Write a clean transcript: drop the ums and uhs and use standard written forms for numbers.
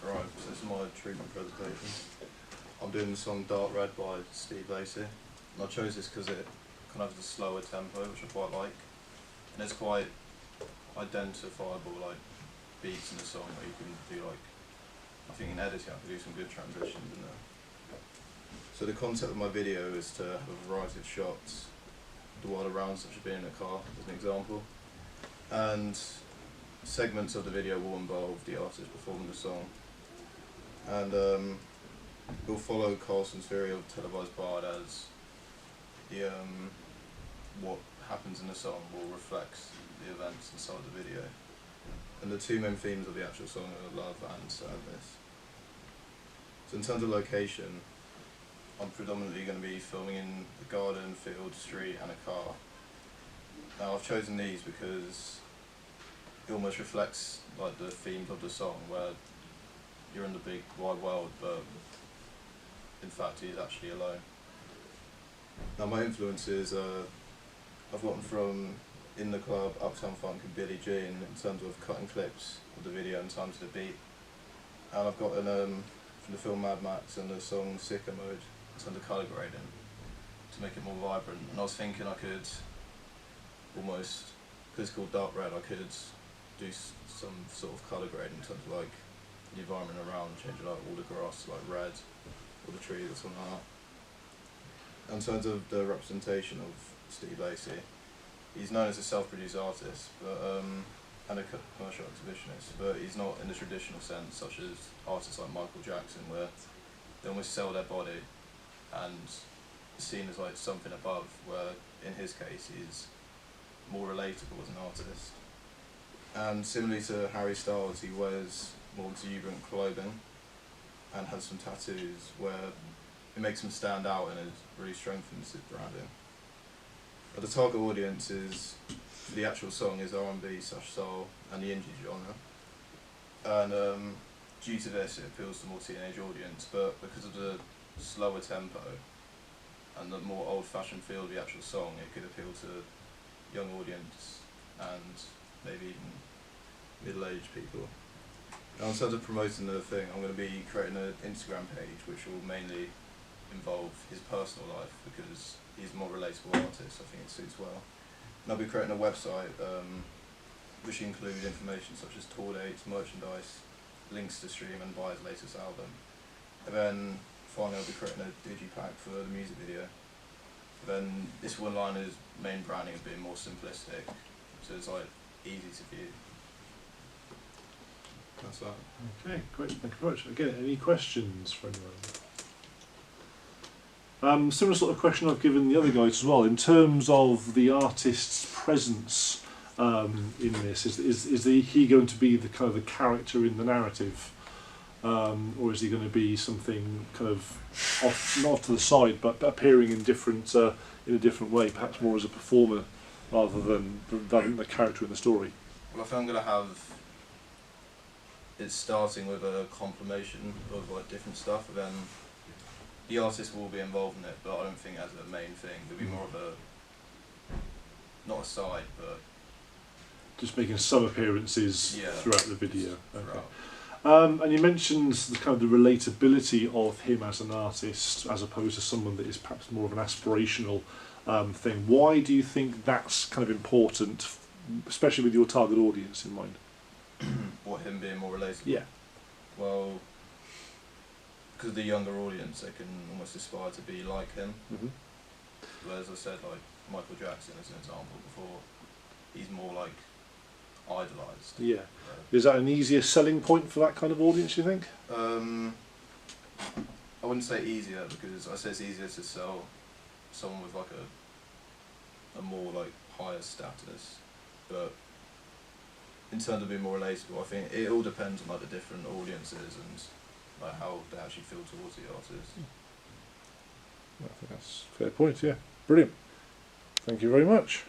Right, so this is my treatment presentation. I'm doing the song Dark Red by Steve Lacy. And I chose this because it kind of has a slower tempo, which I quite like. And it's quite identifiable, like, beats in the song where you can do, like, I think in editing I can do some good transitions in there. So the concept of my video is to have a variety of shots, the world around, such as being in a car, as an example. And segments of the video will involve the artist performing the song. And we'll follow Carlson's theory of televised bard as the what happens in the song will reflect the events inside the video. And the two main themes of the actual song are love and sadness. So in terms of location, I'm predominantly going to be filming in a garden, field, street and a car. Now I've chosen these because it almost reflects like the themes of the song, where you're in the big wide world but in fact he's actually alone. Now my influences I've gotten from In the Club, Uptown Funk and Billie Jean in terms of cutting clips of the video and time to the beat. And I've gotten from the film Mad Max and the song Sicko Mode in terms of colour grading to make it more vibrant. And I was thinking I could almost, because it's called Dark Red, I could do some sort of colour grading in terms of like the environment around, changing like all the grass to like red, all the trees or something like that. In terms of the representation of Steve Lacy, he's known as a self-produced artist, but and a commercial exhibitionist, but he's not in the traditional sense, such as artists like Michael Jackson, where they almost sell their body and is seen as like something above, where in his case he's more relatable as an artist. And similarly to Harry Styles, he wears more exuberant clothing and has some tattoos where it makes him stand out and it really strengthens his branding. But the target audience is, for the actual song, is R&B/soul and the indie genre. And due to this it appeals to more teenage audience, but because of the slower tempo and the more old-fashioned feel of the actual song, it could appeal to young audience and maybe even middle-aged people. Now in terms of promoting the thing, I'm going to be creating an Instagram page which will mainly involve his personal life because he's a more relatable artist. I think it suits well. And I'll be creating a website which include information such as tour dates, merchandise, links to stream and buy his latest album. And then finally I'll be creating a digipack for the music video. Then this one line is main branding of being more simplistic, so it's like easy to view. That's that. Okay, great, thank you very much. Again, any questions for anyone? Similar sort of question I've given the other guys as well. In terms of the artist's presence in this, is he going to be the kind of the character in the narrative, or is he going to be something kind of not off to the side, but appearing in a different way, perhaps more as a performer rather than the character in the story? Well, I think I'm going to have it starting with a compilation of like different stuff, and then the artist will be involved in it, but I don't think as a main thing. There'll be more of a, not a side, but just making some appearances throughout the video. Okay. And you mentioned the kind of the relatability of him as an artist, as opposed to someone that is perhaps more of an aspirational thing. Why do you think that's kind of important, especially with your target audience in mind? What, him being more relatable? Yeah. Well, because of the younger audience, they can almost aspire to be like him. Mm-hmm. Whereas I said, like Michael Jackson as an example before, he's more like idolised. Yeah. Is that an easier selling point for that kind of audience, you think? I wouldn't say easier, because I say it's easier to sell someone with like a more like higher status, but in terms of being more relatable, I think it all depends on like the different audiences and like how they actually feel towards the artist. I think that's a fair point, yeah. Brilliant. Thank you very much.